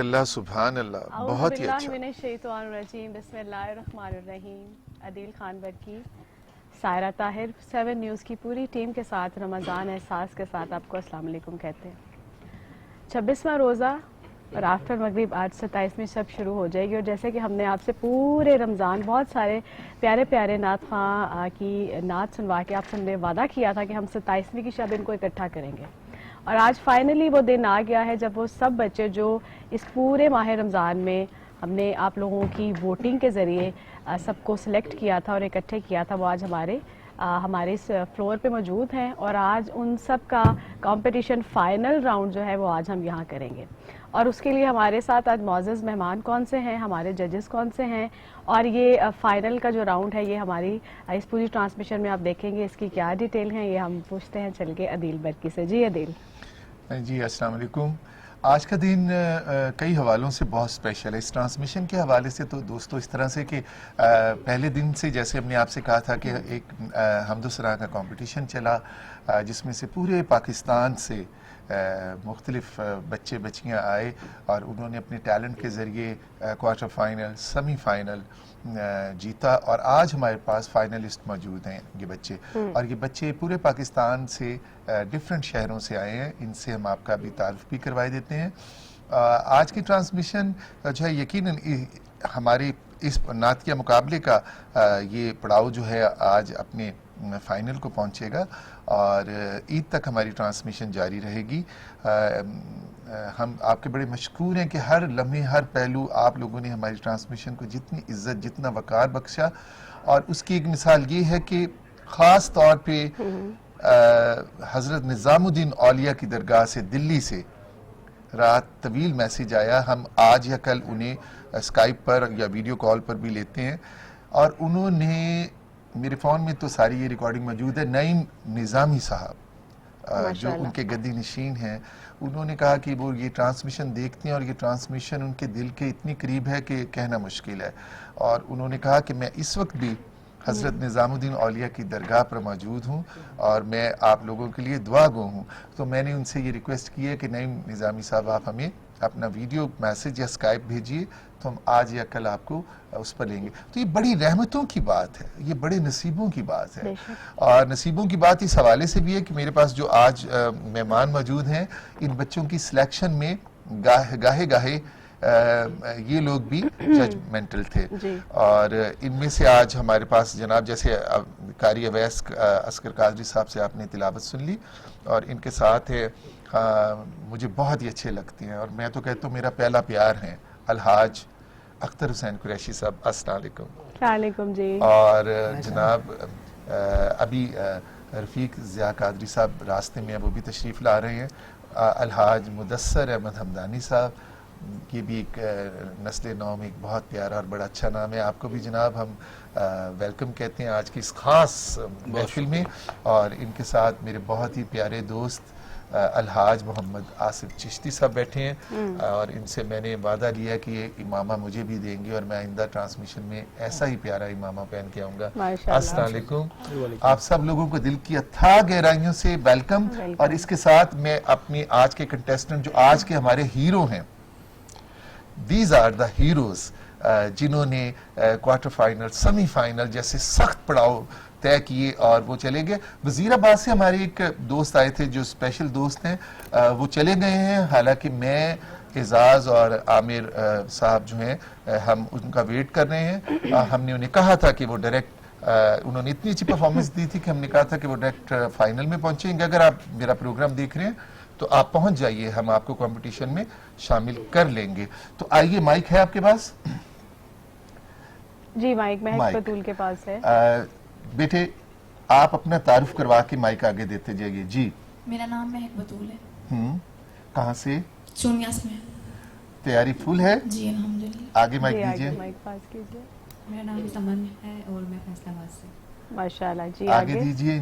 अल्लाह सुभान अल्लाह, बहुत ही अच्छा। बिस्मिल्लाहिर्रहमानिर्रहीम। अदील खान बरकी, सायरा ताहिर, 7 न्यूज़ की पूरी टीम के साथ रमज़ान एहसास के साथ आपको अस्सलाम वालेकुम कहते हैं। 26वां रोज़ा और आफ्टर मगरिब आज 27वीं शब शुरू हो जाएगी और जैसे कि हमने आपसे पूरे रमज़ान बहुत सारे प्यारे प्यारे नात ख़ां की नात सुनवा के आपसे हमने वादा किया था कि हम 27वीं की शब इनको इकट्ठा करेंगे और आज फाइनली वो दिन आ गया है जब वो सब बच्चे जो इस पूरे माह रमज़ान में हमने आप लोगों की वोटिंग के ज़रिए सबको सिलेक्ट किया था और इकट्ठे किया था, वो आज हमारे इस फ्लोर पे मौजूद हैं और आज उन सब का कंपटीशन फाइनल राउंड जो है वो आज हम यहाँ करेंगे। और उसके लिए हमारे साथ आज मौजूद मेहमान कौन से हैं, हमारे जजेस कौन से हैं और ये फाइनल का जो राउंड है ये हमारी इस पूरी ट्रांसमिशन में आप देखेंगे इसकी क्या डिटेल है, ये हम पूछते हैं चल के अदील बरकी से। जी अदील। जी अस्सलाम वालेकुम। आज का दिन कई हवालों से बहुत स्पेशल है। इस ट्रांसमिशन के हवाले से तो दोस्तों इस तरह से कि पहले दिन से जैसे हमने आपसे कहा था कि एक हमदोसरा का कंपटीशन चला जिसमें से पूरे पाकिस्तान से मुख्तलिफ बच्चे बच्चियाँ आए और उन्होंने अपने टैलेंट के ज़रिए क्वार्टर फाइनल, सेमी फाइनल जीता और आज हमारे पास फाइनलिस्ट मौजूद हैं ये बच्चे और ये बच्चे पूरे पाकिस्तान से डिफरेंट शहरों से आए हैं। इनसे हम आपका भी तारुफ भी करवाए देते हैं। आज की ट्रांसमिशन जो है यकीनन हमारे इस नातिया मुकाबले का ये पड़ाव जो है आज अपने फाइनल को पहुंचेगा और ईद तक हमारी ट्रांसमिशन जारी रहेगी। हम आपके बड़े मशकूर हैं कि हर लम्हे हर पहलू आप लोगों ने हमारी ट्रांसमिशन को जितनी इज्जत जितना वक़ार बख्शा और उसकी एक मिसाल ये है कि ख़ास तौर पे हज़रत निज़ामुद्दीन औलिया की दरगाह से दिल्ली से रात तवील मैसेज आया। हम आज या कल उन्हें स्काइप पर या वीडियो कॉल पर भी लेते हैं और उन्होंने मेरे फ़ोन में तो सारी ये रिकॉर्डिंग मौजूद है। नईम निज़ामी साहब जो उनके गद्दी नशीन हैं, उन्होंने कहा कि वो ये ट्रांसमिशन देखते हैं और ये ट्रांसमिशन उनके दिल के इतनी करीब है कि कहना मुश्किल है और उन्होंने कहा कि मैं इस वक्त भी हज़रत निज़ामुद्दीन औलिया की दरगाह पर मौजूद हूँ और मैं आप लोगों के लिए दुआ गो हूँ। तो मैंने उनसे ये रिक्वेस्ट की है कि नईम निज़ामी साहब आप हमें अपना वीडियो मैसेज या स्काइप भेजिए तो हम आज या कल आपको उस पर लेंगे। तो ये बड़ी रहमतों की बात है, ये बड़े नसीबों की बात है और नसीबों की बात इस हवाले से भी है कि मेरे पास जो आज मेहमान मौजूद हैं इन बच्चों की सिलेक्शन में गाहे गाहे ये लोग भी जजमेंटल थे और इनमें से आज हमारे पास जनाब जैसे कारी अवैस अस्कर कादरी साहब से आपने तिलावत सुन ली और इनके साथ है मुझे बहुत ही अच्छे लगते हैं और मैं तो कहता हूँ मेरा पहला प्यार है अलहाज अख्तर हुसैन कुरैशी साहब। अस्सलाम वालेकुम जी। और जनाब अभी रफ़ीक ज़िया कादरी साहब रास्ते में वो भी तशरीफ़ ला रहे हैं। अलहाज मुदस्सर अहमद हमदानी साहब, ये भी एक नस्ल नौ में एक बहुत प्यारा और बड़ा अच्छा नाम है। आपको भी जनाब हम वेलकम कहते हैं आज की इस ख़ास महफिल में और इनके साथ मेरे बहुत ही प्यारे दोस्त अलहाज मोहम्मद आसिफ चिश्ती साहब बैठे हैं और इनसे मैंने वादा लिया कि ये इमामा मुझे भी देंगे और मैं आइंदा ट्रांसमिशन में ऐसा ही प्यारा इमामा पहन के आऊँगा। अस्सलाम वालेकुम। आप सब लोगों को दिल की अथाह गहराइयों से वेलकम और इसके साथ मैं अपनी आज के कंटेस्टेंट जो आज के हमारे हीरो हैं, दीज आर द हीरोज जिन्होंने क्वार्टर फाइनल सेमी फाइनल जैसे सख्त पड़ाव तय किए और वो चले गए। वजीराबाद से हमारे एक दोस्त आए थे जो स्पेशल दोस्त हैं, वो चले गए हैं। हालांकि मैं एजाज और आमिर साहब जो हैं हम उनका वेट कर रहे हैं। हमने उन्हें कहा था कि वो डायरेक्ट उन्होंने इतनी अच्छी परफॉर्मेंस दी थी कि हमने कहा था कि वो डायरेक्ट फाइनल में पहुंचेंगे। अगर आप मेरा प्रोग्राम देख रहे हैं तो आप पहुंच जाइए, हम आपको कंपटीशन में शामिल कर लेंगे। तो आइए, माइक है आपके पास? जी माइक महक माइक। बतूल के पास है। बेटे आप अपना तारुफ करवा के माइक आगे देते जाइए। जी। मेरा नाम महक बतूल है। कहाँ से? सोनियास में। तैयारी फुल है? जी अल्हम्दुलिल्लाह। आगे माइक जी आगे दीजिए। माइक पास कीजिए। मेरा नाम समन है और मैं फैसलाबाद से। माशाल्लाह जी। आगे दीजिए।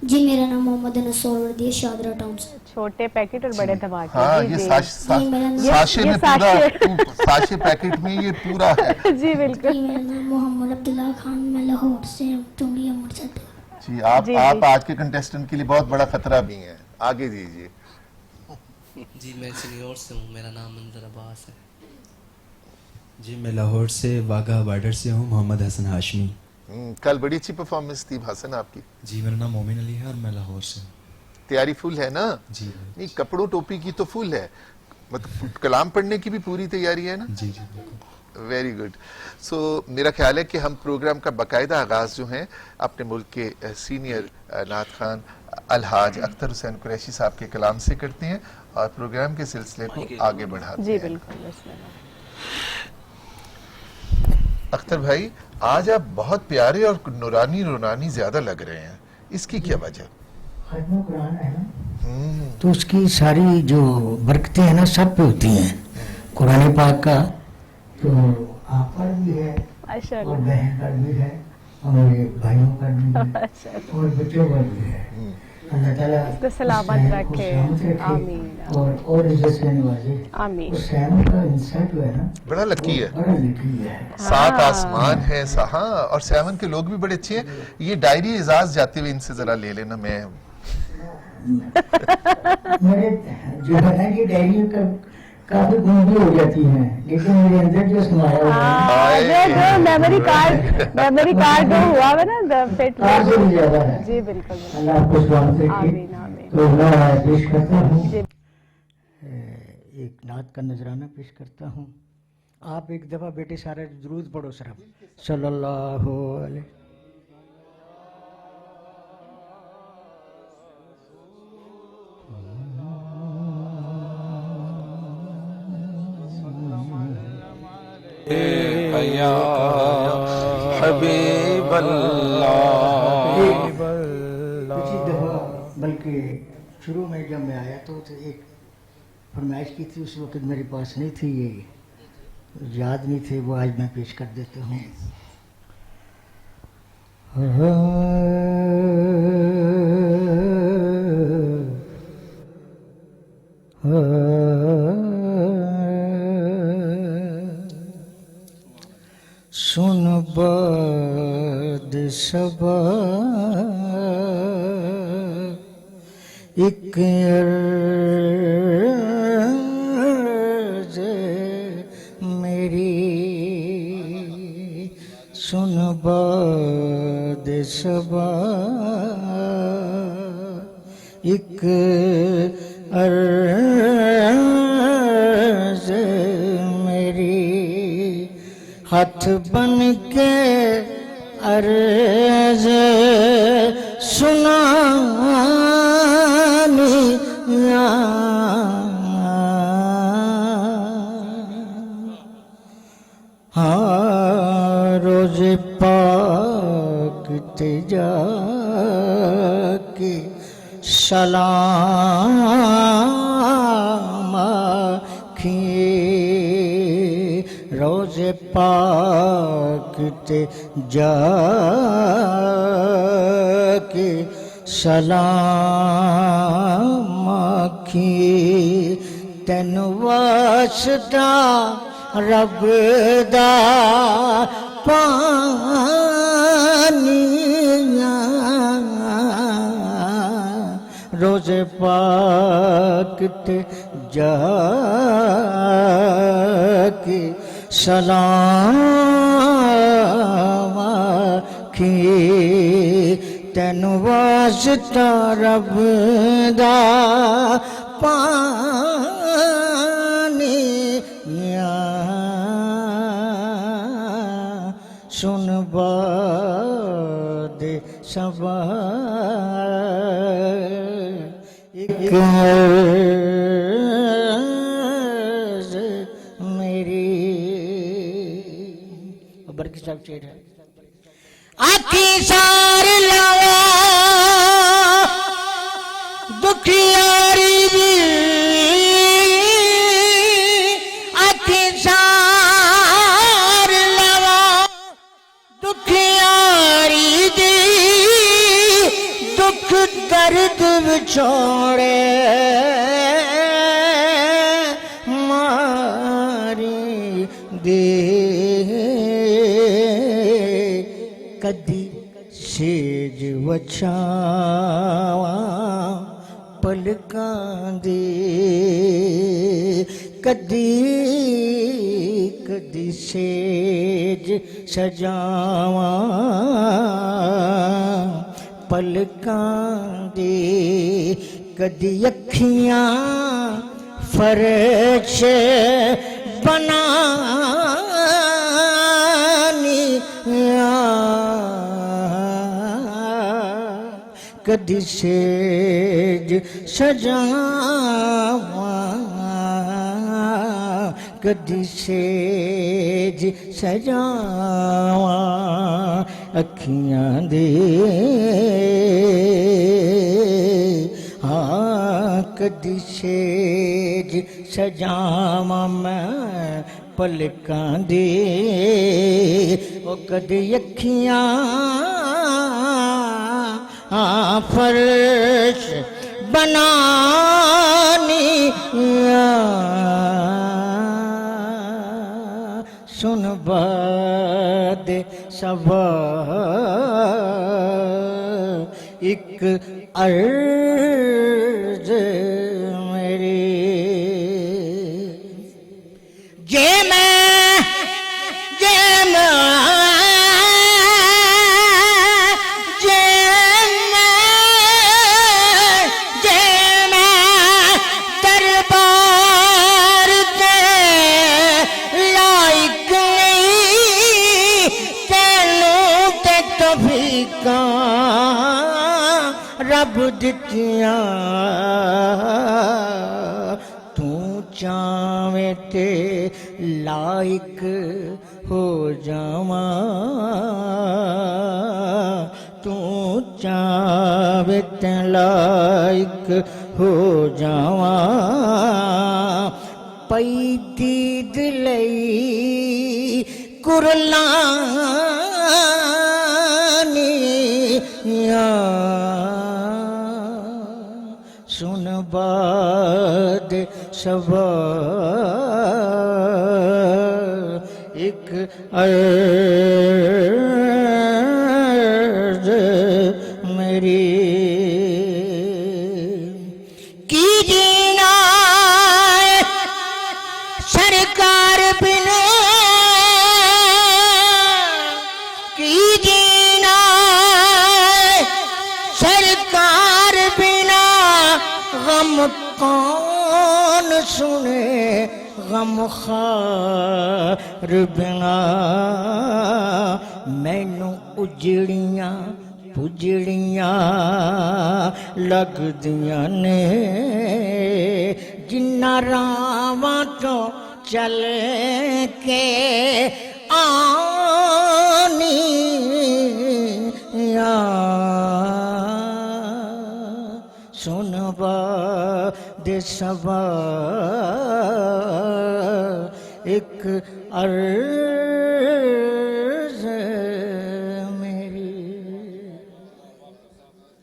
जी मेरा नाम मोहम्मद अनस वर्दी है, शादरा टाउन से। छोटे पैकेट और बड़े धमाके। हाँ, जी, ये जी। साशे ये में पूरा, साशे। साशे पैकेट में ये पूरा है। जी बिल्कुल। जी मेरा नाम मोहम्मद अब्दुल्ला खान, मैं लाहौर से टोली अमृतसर। जी आप जी, आप जी। आज के कंटेस्टेंट के लिए बहुत बड़ा खतरा भी है। आगे दीजिए। जी मैं सीनियर से हूँ, मेरा नाम मंजर अब्बास है। जी मैं लाहौर से वाघा बॉर्डर से हूँ, मोहम्मद हसन हाशमी। कल बड़ी अच्छी परफॉर्मेंस थी हसन आपकी। जी मेरा नाम मोमिन अली है और मैं लाहौर से हूँ। तैयारी फुल है ना? जी नहीं, कपड़ों टोपी की तो फुल है, मतलब कलाम पढ़ने की भी पूरी तैयारी है ना? जी जी बिल्कुल। Very good. सो मेरा ख्याल है कि हम प्रोग्राम का बाकायदा आगाज जो है अपने मुल्क के सीनियर नात खान अलहाज अख्तर हुसैन कुरैशी साहब के कलाम से करते हैं और प्रोग्राम के सिलसिले को आगे बढ़ाते जी हैं। बिल्कुल। बिस्मिल्लाह। अख्तर भाई, आज आप बहुत प्यारे और नूरानी नूरानी ज्यादा लग रहे हैं, इसकी क्या वजह? खत्म कुरान है ना, तो उसकी सारी जो बरकतें हैं ना सब पे होती हैं कुरान पाक का। तो आप पर भी है और माशाल्लाह। बहन पर भी है और मेरे भाइयों पर भी है माशाल्लाह। और बच्चों पर भी है। अल्लाह ताला उसको सलामत उस रखे। सलामत रखे आमीन। और इज्जत से नवाजे। आमीन। उस सैम का इंसान जो है ना बड़ा लकी है, बड़ा लिखी है। सात आसमान है सहा, और सेवन के लोग भी बड़े अच्छे हैं। ये डायरी एजाज जाते हुए इनसे जरा ले लेना। मैं मेरे जो है ना कि डायरी का काफी गुम भी हो जाती हैं, लेकिन मेरे अंदर जो समाया हुआ है जो मेमोरी कार्ड जो हुआ है ना द फिट। कार से भी ज्यादा है। जी बिल्कुल। अल्लाह आपको सलामत रखे। आमीन आमीन। तो मैं पेश करता हूँ, जी। एक नात का नजराना पेश करता हूँ। आप एक दफा बेटे सारा दुरूद पढ़ो सिर्फ सल्लल्लाहु अलैहि। कुछ ही दफा, बल्कि शुरू में जब मैं आया तो एक फरमाइश की थी, उस वक्त मेरे पास नहीं थी, ये याद नहीं थे, वो आज मैं पेश कर देता हूँ। सुन बाद सबा एक अर्ज़ मेरी, सुन बाद सबा एक अर्ज़ मेरी, हाथ बन के अर्ज़ सुनानिया, हाँ रोज़ पाक ते जाके सलाम आखिए, रोज़े पाक ते जाके सलाम आखिए, तैन वास्ता रब दा पानिया, रोज़े पाक ते जाके सलाम आखिए, तैन वास्ता रब दा पानिया, सुन बाद सबा एक आखी सार लवा दुखियारी दी आखी सार लवा दुखियारी दी दुख दर्द विछोड़े मारी दे कदी सेज वछावा पलकां दे कदी कदी सेज सजावा पलकां दे कदी अखियां फर्श बनानी कदी सेज सजावा कदी सेज सजावा अखियां दे कदी सेज सजावा मैं पलकां दे ओ कदी अखियां फर्श बनानी सुन बाद सबा एक अर्ज मेरी जे मैं दरबार दे लायक नहीं तेनों ते तौफीकां रब दित्तियां तू चावे ते लायक हो जावा तू चावे ते लायक हो जावा पई दीद लई कुरलानी सुन बाद सबा एक अर्ज मेरी की जीना सरकार बिना की जीना सरकार बिना गम कौन सुने गम खार बिना मैनू उजड़ियां पुजड़ियां लगदियां ने जिन्ना रावां तो चल के आनी सुन दे सबा एक अर्ज मेरी।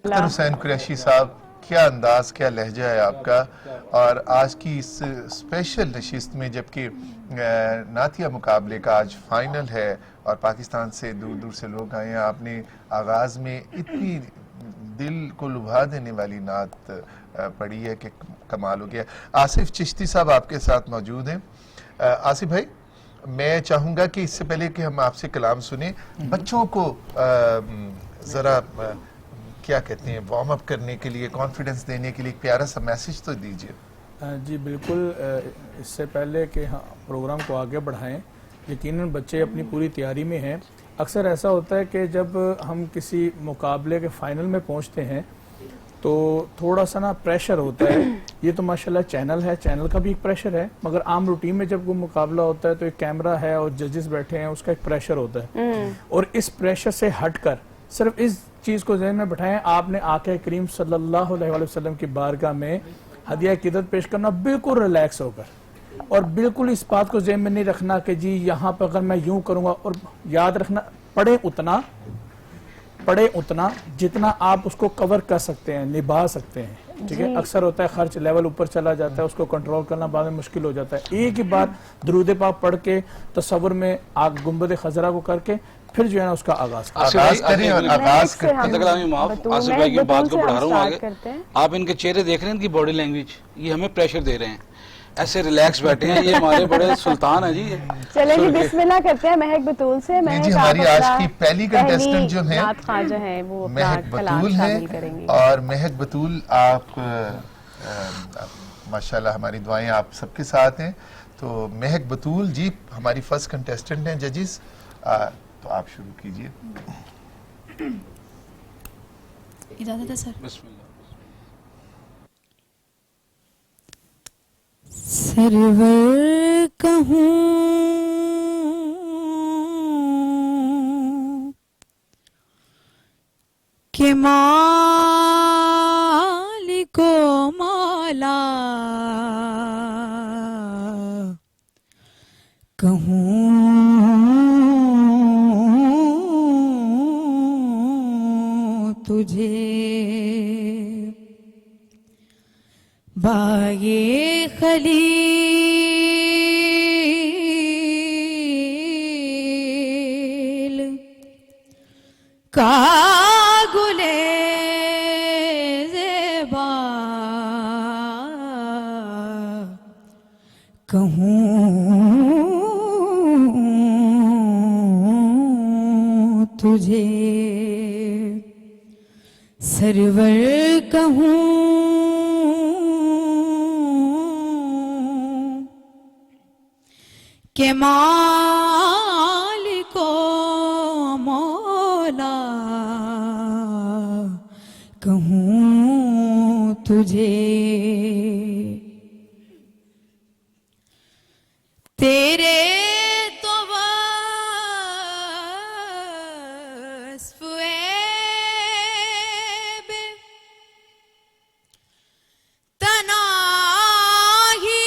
हुसैन कुरैशी साहब, क्या अंदाज, क्या लहजा है आपका। और आज की इस स्पेशल नशिस्त में, जबकि नातिया मुकाबले का आज फाइनल है और पाकिस्तान से दूर दूर से लोग आए हैं, आपने आगाज़ में इतनी दिल को लुभा देने वाली नात पढ़ी है कि कमाल हो गया। आसिफ चिश्ती साहब आपके साथ मौजूद हैं। आसिफ भाई, मैं चाहूँगा कि इससे पहले कि हम आपसे कलाम सुने, बच्चों को ज़रा क्या कहते हैं, वार्म अप करने के लिए, कॉन्फिडेंस देने के लिए एक प्यारा सा मैसेज तो दीजिए। जी बिल्कुल। इससे पहले कि हाँ प्रोग्राम को आगे बढ़ाएं, यकीनन बच्चे अपनी पूरी तैयारी में हैं। अक्सर ऐसा होता है कि जब हम किसी मुकाबले के फाइनल में पहुंचते हैं तो थोड़ा सा ना प्रेशर होता है। ये तो माशाल्लाह चैनल है, चैनल का भी एक प्रेशर है, मगर आम रूटीन में जब वो मुकाबला होता है तो एक कैमरा है और जजेस बैठे हैं, उसका एक प्रेशर होता है। और इस प्रेशर से हटकर सिर्फ इस चीज को ज़हन में बैठाएं, आपने आके करीम सल्लल्लाहु अलैहि वसल्लम की बारगाह में हदिया क़ीदत पेश करना बिल्कुल रिलैक्स होकर, और बिल्कुल इस बात को ज़हन में नहीं रखना कि जी यहाँ पर अगर मैं यूं करूंगा। और याद रखना, पढ़े उतना जितना आप उसको कवर कर सकते हैं, निभा सकते हैं, ठीक है। अक्सर होता है खर्च लेवल ऊपर चला जाता है, उसको कंट्रोल करना बाद में मुश्किल हो जाता है। एक ही बार दरूद पाक पढ़ के तसव्वुर में आग गुंबद खजरा को करके फिर जो है ना उसका आगाज करें और आगाज करते आसिफ भाई की बात को बढ़ा रहा हूँ आगे। आप इनके चेहरे देख रहे हैं, इनकी बॉडी लैंग्वेज, ये हमें प्रेशर दे रहे हैं, ऐसे रिलैक्स बैठे हैं, ये हमारे बड़े सुल्तान है जी। चले जी बिस्मिल्लाह करते हैं महक बतूल से। महक जी हमारी आज की पहली कंटेस्टेंट जो है जो है वो महक बतूल है। और महक बतूल आप माशाल्लाह हमारी दुआएं आप सबके साथ हैं। तो महक बतूल जी हमारी फर्स्ट कंटेस्टेंट हैं जजेस, तो आप शुरू कीजिए। इजाजत है सर। बिस्मिल्लाह। सरवर कहूँ कि मालिको मौला, कहूँ तुझे बागे खलील का गुले ज़ेबा, कहूँ तुझे सरवर, कहूँ के मालिको मौला, कहूँ तुझे तेरे तो वस्फ़ ऐब तनाही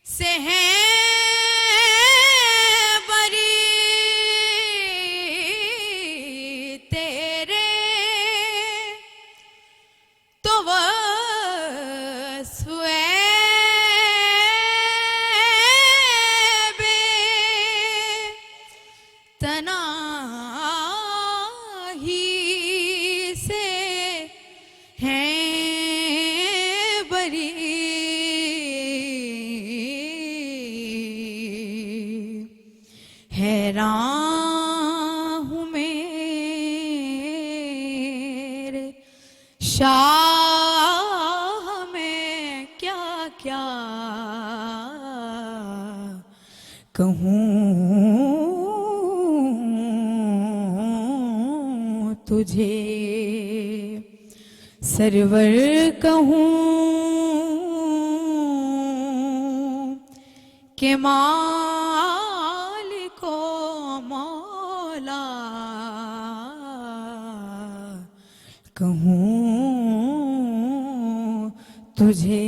से हैं बरी, तेरे तो वस्फ़ ऐब तनाही से हैं बरी, हैरान हूँ मेरे शाह में क्या क्या कहूँ तुझे सरवर, कहूँ के मालिको मौला, कहूँ तुझे।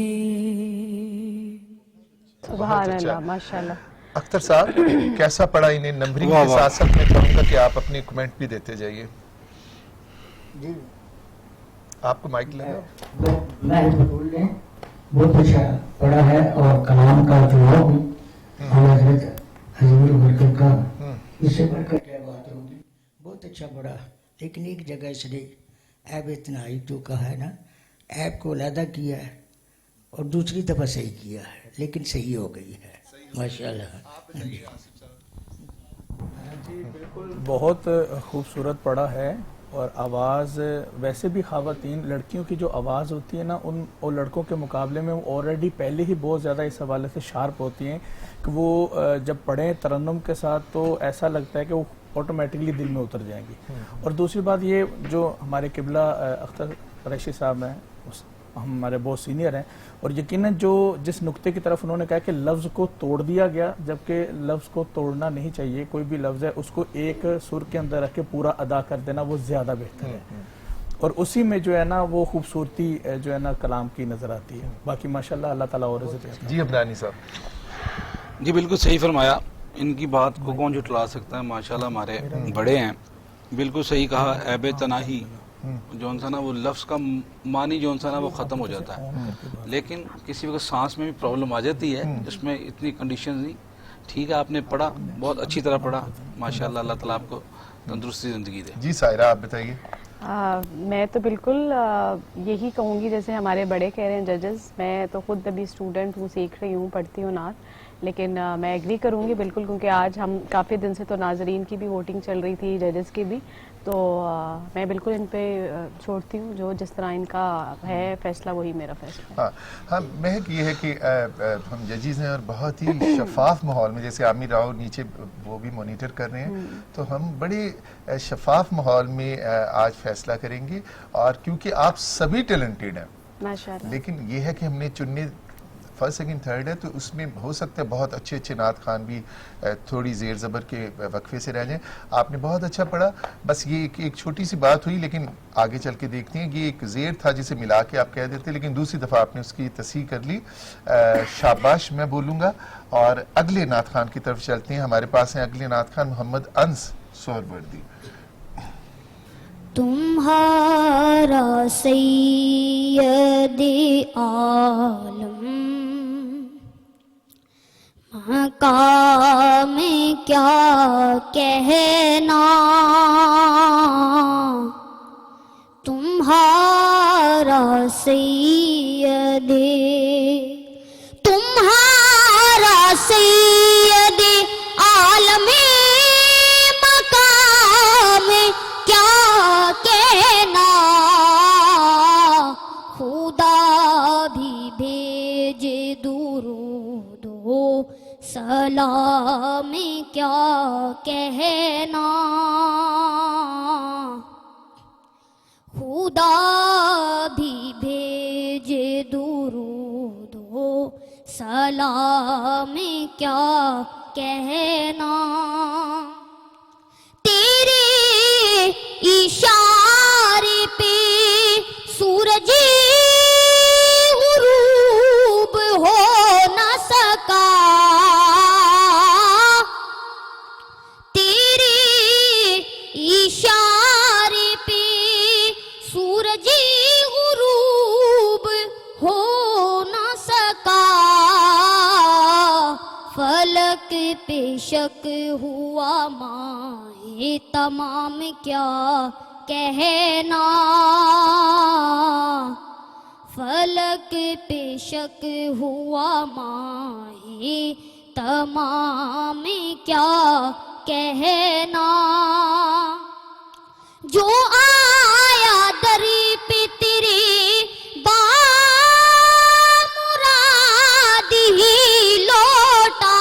सुभान अल्लाह, माशाल्लाह। अख्तर साहब कैसा पड़ा इन्हें? नंबरिंग के साथ साथ मैं चाहूंगा कि आप अपनी कमेंट भी देते जाइए। जी आपको माइक लेना। मैं बतूल ने बहुत अच्छा पढ़ा है, और कलाम का जवाब भी हज़रत हजूर बरकत का, इससे बढ़कर क्या बात होगी। बहुत अच्छा पढ़ा, लेकिन एक जगह इसने ऐब इतनाई जो कहा है ना, ऐब को अलहदा किया है और दूसरी दफ़ा सही किया है, लेकिन सही हो गई है माशाल्लाह। बहुत खूबसूरत पढ़ा है, और आवाज़ वैसे भी ख़वातीन लड़कियों की जो आवाज़ होती है ना उन और लड़कों के मुकाबले में वो ऑलरेडी पहले ही बहुत ज़्यादा इस हवाले से शार्प होती हैं कि वो जब पढ़ें तरन्नुम के साथ तो ऐसा लगता है कि वो ऑटोमेटिकली दिल में उतर जाएंगी। और दूसरी बात ये जो हमारे किबला अख्तर कुरैशी साहब हैं हमारे बहुत सीनियर हैं और यकीनन जो जिस नुक्ते की तरफ उन्होंने कहा कि लफ्ज़ को तोड़ दिया गया, जबकि लफ्ज़ को तोड़ना नहीं चाहिए। कोई भी लफ्ज़ है उसको एक सुर के अंदर रख के पूरा अदा कर देना वो ज़्यादा बेहतर है और उसी में जो है ना वो खूबसूरती जो है ना कलाम की नज़र आती है। बाकी माशाल्लाह अल्लाह ताला और इज़्ज़त। जी अब्दानी साहब। जी बिल्कुल सही फरमाया, इनकी बात को कौन झुठला सकता है। माशाल्लाह हमारे बड़े हैं, बिल्कुल सही कहा। ऐबे तनाही जौन सा ना वो लफ्ज़ का मानी जौन सा ना वो ख़त्म हो जाता है, लेकिन किसी वक्त सांस में भी प्रॉब्लम आ जाती है जिसमें इतनी कंडीशन नहीं। ठीक है, आपने पढ़ा, बहुत अच्छी तरह पढ़ा माशाल्लाह। अल्लाह ताला आपको तंदुरुस्ती ज़िंदगी दे। जी सायरा आप बताइए। मैं तो बिल्कुल यही कहूँगी जैसे हमारे बड़े कह रहे हैं जजेस। मैं तो खुद अभी स्टूडेंट हूँ, सीख रही हूँ, पढ़ती हूँ नात, लेकिन मैं एग्री करूँगी बिल्कुल, क्योंकि आज हम काफ़ी दिन से तो नाजरीन की भी वोटिंग चल रही थी, जजेस की भी, तो मैं बिल्कुल इन पे छोड़ती हूँ। जो जिस तरह इनका है फैसला वही मेरा फैसला। हाँ महक ये है कि हम जजेस हैं और बहुत ही शफाफ माहौल में, जैसे आमिर राव नीचे वो भी मॉनिटर कर रहे हैं, तो हम बड़े शफाफ माहौल में आज फैसला करेंगे। और क्योंकि आप सभी टैलेंटेड हैं माशाल्लाह, लेकिन ये है कि हमने चुनने फर्स्ट सेकंड थर्ड है, तो उसमें हो सकता है बहुत अच्छे अच्छे नात खान भी थोड़ी ज़ेर ज़बर के वक्फे से रह जाएं। आपने बहुत अच्छा पढ़ा, बस ये एक छोटी सी बात हुई, लेकिन आगे चल के देखते हैं। ये एक ज़ेर था जिसे मिला के आप कह देते, लेकिन दूसरी दफ़ा आपने उसकी तस्हीह कर ली। शाबाश मैं बोलूँगा। और अगले नात खान की तरफ चलते हैं। हमारे पास हैं अगले नात खान मोहम्मद अंस सोहरवर्दी। तुम्हारा सैयदे आलम मकाम क्या कहना, तुम्हारा सैयदे, तुम्हारा सैयदे आलम मकाम क्या कहना, खुदा भी भेजे दुरूद हो सलाम क्या कहना, खुदा भी भेजे दुरूद हो सलाम क्या कहना, तेरे इशारे पे सूरज गुरूब हो न सका, तेरे इशारे पे सूरज गुरूब हो न सका, फलक पे शक हुआ माहे तमाम क्या कहना, फलक पे शक हुआ माहे तमाम क्या कहना, जो आया दर पे तेरे बामुराद ही लौटा,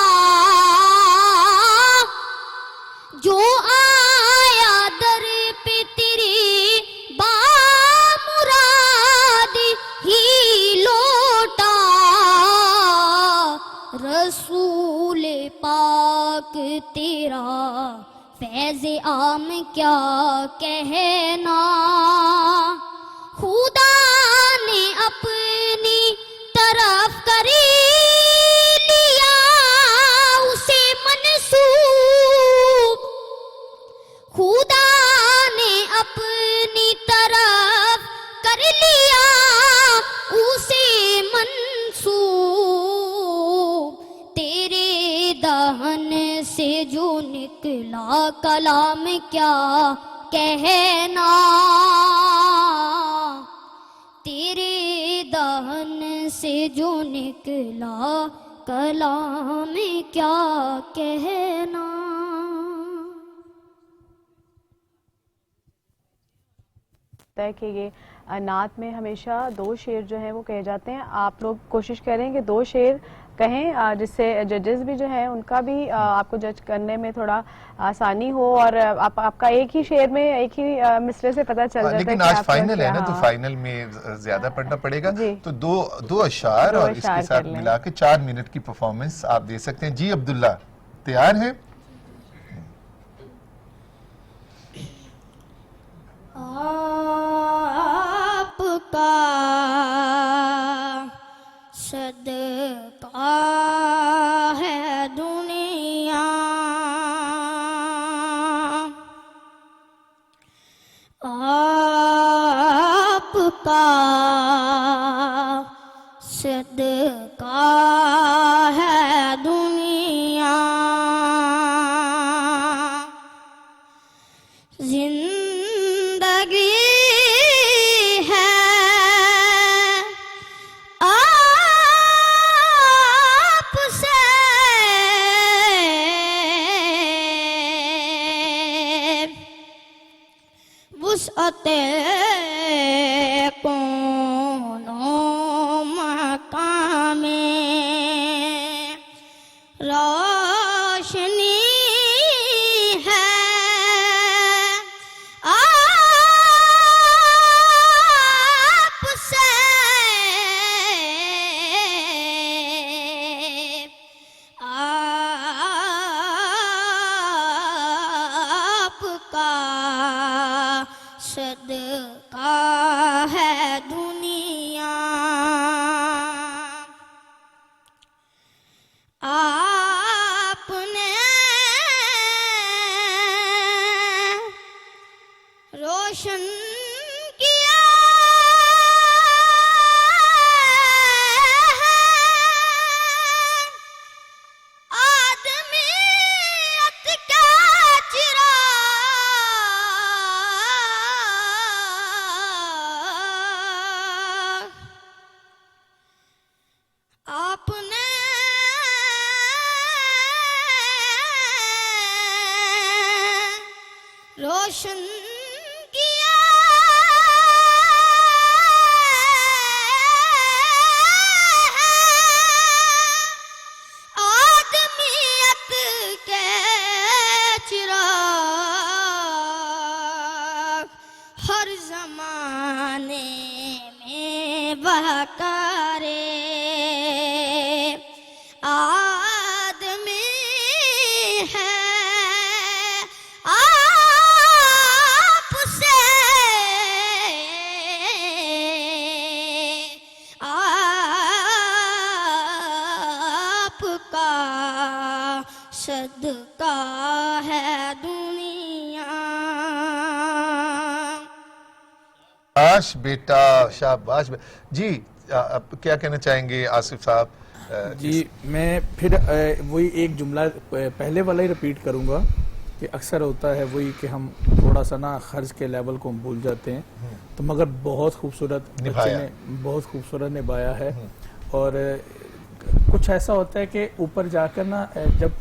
जो आया दर पे तेरे बामुराद ही लौटा, रसूल पाक तेरा फैज़ आम क्या कहना, खुदा ने अपनी तरफ कर लिया उसे मंसूब, खुदा ने अपनी तरफ कर लिया उसे मंसूब, तेरे दहन से जो निकला कलाम क्या कहना, तेरे दहन से जो निकला कलाम क्या कहना। होता है कि ये नात में हमेशा 2 शेर जो हैं वो कहे जाते हैं। आप लोग कोशिश करें कि 2 शेर कहें जिससे जजेस भी जो हैं उनका भी आपको जज करने में थोड़ा आसानी हो, और आपका एक ही शेर में एक ही मिसरे से पता चल जाता है। लेकिन आज फाइनल है ना, तो फाइनल में ज्यादा पढ़ना पड़ेगा, तो दो अशार और इसके साथ मिला के 4 मिनट की परफॉर्मेंस आप दे सकते हैं। जी अब्दुल्ला, तैयार है? आपका सदका है दुनिया, आपका सदका है दुनिया, जिंदगी है आपसे, वुसअते कोनो मकाम में रोशनी है आपसे, आपका सदका है दुनिया, आपने रोशन किया आदमियत का चिराग, आपने रोशन किया आदमियत के चिराग, हर जमाने में बहकारे आदमी है आपसे, आपका सदका है दुनिया। शाबाश बेटा, शाबाश। जी अब क्या कहना चाहेंगे आसिफ साहब? जी मैं फिर वही एक जुमला पहले वाला ही रिपीट करूंगा कि अक्सर होता है वही कि हम थोड़ा सा ना खर्च के लेवल को हम भूल जाते हैं, तो मगर बहुत खूबसूरत बच्चे ने बहुत खूबसूरत निभाया है। और कुछ ऐसा होता है कि ऊपर जाकर ना जब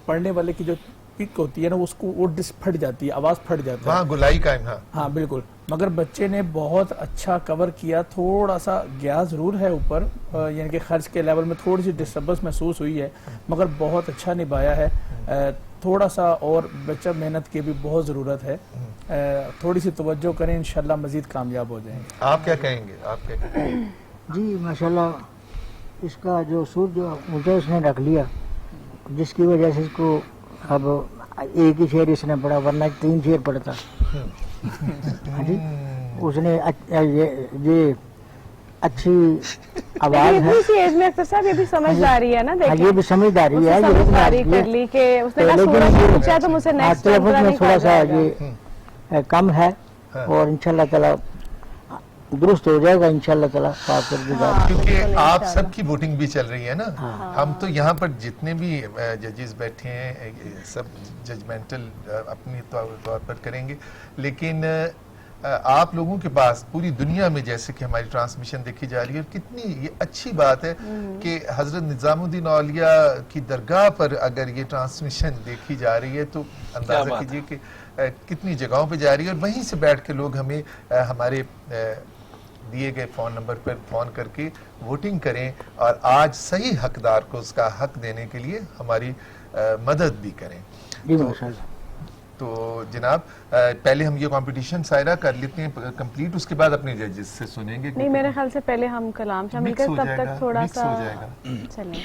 पढ़ने वाले की जो पिक होती है ना उसको वो फट जाती है, आवाज फट जाती है, गुलाई का है। हाँ बिल्कुल, मगर बच्चे ने बहुत अच्छा कवर किया। थोड़ा सा गया जरूर है ऊपर, यानी कि खर्च के लेवल में थोड़ी सी डिस्टर्बेंस महसूस हुई है, मगर बहुत अच्छा निभाया है। थोड़ा सा और बच्चा मेहनत की भी बहुत ज़रूरत है, थोड़ी सी तवज्जो करें, इंशाल्लाह मजीद कामयाब हो जाएंगे। आप क्या कहेंगे? आप क्या कहेंगे? जी माशाल्लाह, इसका जो सूर जो ऊँचा इसने रख लिया, जिसकी वजह से इसको अब एक ही शेर इसने पढ़ा, वरना 3 शेर पढ़ता। हाँ जी, उसने ये अच्छी आवाज है। इसी एज में अख्तर साहब ये भी समझदारी है ना, देखिए ये भी समझदारी है, समझदारी कर ली कि उसने कहा सूरज पूछा तो मुझे नेक्स्ट में थोड़ा सा ये कम है, और इंशाल्लाह ताला दुरुस्त हो जाएगा इंशाल्लाह ताला। क्योंकि आप सबकी वोटिंग भी चल रही है ना। हम तो यहाँ पर जितने भी जजेस बैठे हैं सब जजमेंटल अपनी तौर पर करेंगे, लेकिन आप लोगों के पास पूरी दुनिया में जैसे कि हमारी ट्रांसमिशन देखी जा रही है, कितनी ये अच्छी बात है कि हजरत निजामुद्दीन औलिया की दरगाह पर अगर ये ट्रांसमिशन देखी जा रही है, तो अंदाजा कीजिए कि कितनी जगहों पे जा रही है, और वहीं से बैठ के लोग हमें हमारे दिए गए फ़ोन नंबर पर फ़ोन करके वोटिंग करें और आज सही हकदार को उसका हक देने के लिए हमारी मदद भी करें। तो जनाब पहले हम ये कंपटीशन सायरा कर लेते हैं कंप्लीट, उसके बाद अपने जजेस से सुनेंगे। नहीं, मेरे ख्याल से पहले हम कलाम शामिल कर, तब तक थोड़ा सा चलें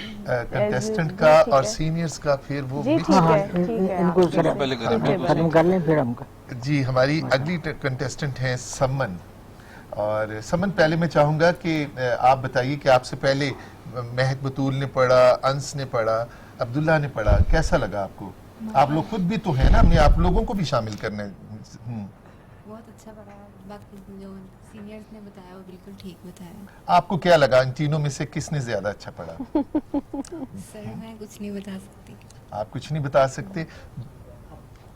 कंटेस्टेंट का और सीनियर्स का, फिर वो जी ठीक है, ठीक है, इनको आप खत्म कर लें फिर हम जी। हमारी अगली कंटेस्टेंट हैं समन, और समन पहले मैं चाहूंगा कि आप बताइए कि आपसे पहले महक बतूल ने पढ़ा, अंस ने पढ़ा, अब्दुल्ला ने पढ़ा, कैसा लगा आपको? आप लोग खुद भी तो हैं ना, हमने आप लोगों को भी शामिल करना है। बहुत अच्छा पढ़ा, बाकी जो सीनियर्स ने बताया वो बिल्कुल ठीक बताया। आपको क्या लगा इन तीनों में से किसने ज्यादा अच्छा पढ़ा? सर मैं कुछ नहीं बता सकती। आप कुछ नहीं बता सकते,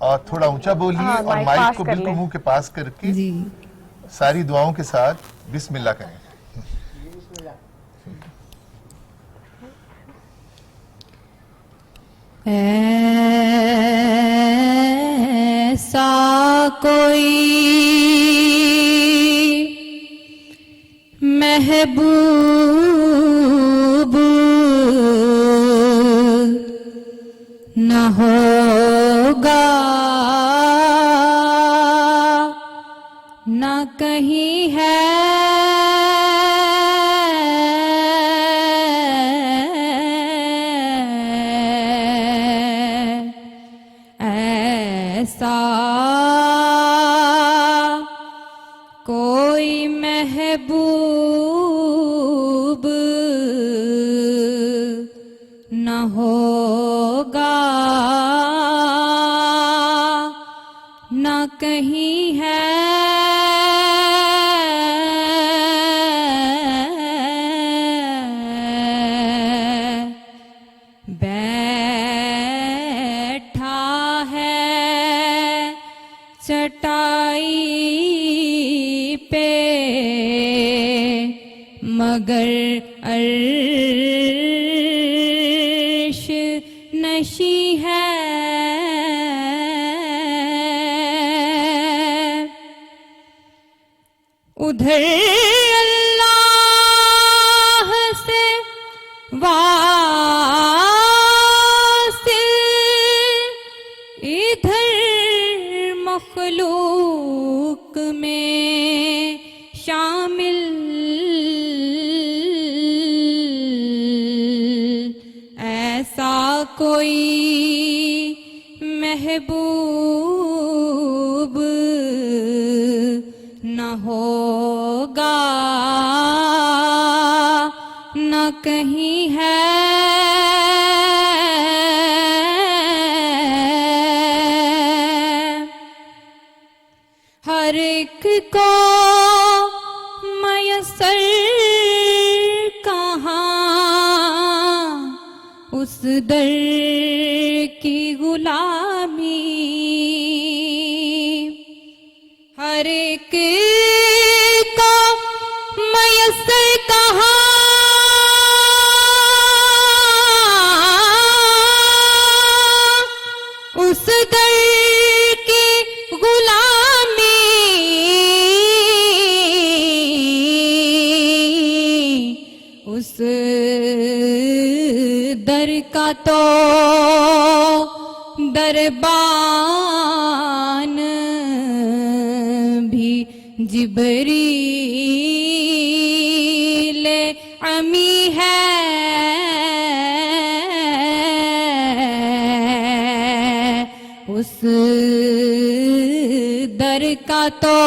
और थोड़ा ऊंचा बोलिए, हाँ, और माइक को बिल्कुल मुंह के पास करके जी सारी दुआओं के साथ बिस्मिल्लाह करें। ऐसा कोई महबूब न होगा, न कहीं है ऐसा कोई महबूब न होगा, न कहीं है बैठा है चटाई पे मगर अर्श नशी है, उधर अल्लाह से वासिल, इधर मखलूक में शामिल, ऐसा कोई महबूब न होगा, न कहीं है हर एक को मयसर कहाँ उस दर की गुलामी, हर एक को मयसर कहाँ उस दर की गुलामी, उस दर का तो दरबान भी जिबरील अमी है, उस दर का तो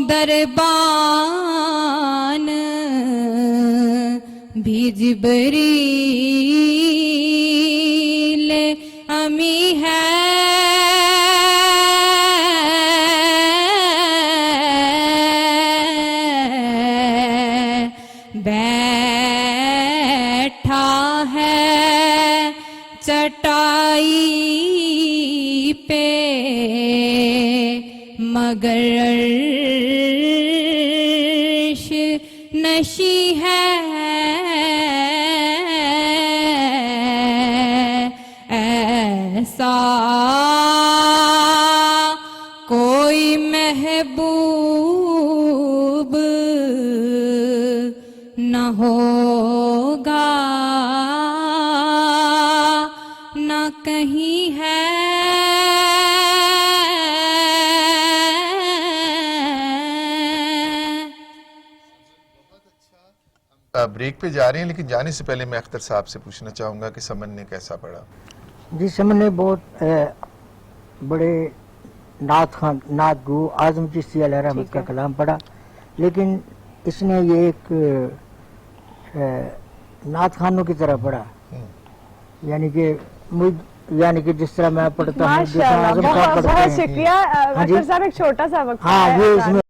दरबान भी जिबरील अमी है, बैठा है चटाई पे मगर अर्श नशी है, ऐसा कहीं है। ब्रेक पे जा रहे हैं, लेकिन जाने से पहले मैं अख्तर साहब से पूछना चाहूंगा कि समन ने कैसा पढ़ा। जी समन ने बहुत बड़े नात गो आजम चिश्ती अलैहि रहमत का कलाम पढ़ा, लेकिन इसने ये एक नात खानों की तरह पढ़ा, यानी कि जिस तरह मैं पढ़ता हूँ, माशाल्लाह, बहुत शुक्रिया। अख्तर साहब एक छोटा सा वक्त हाँ ये इसमें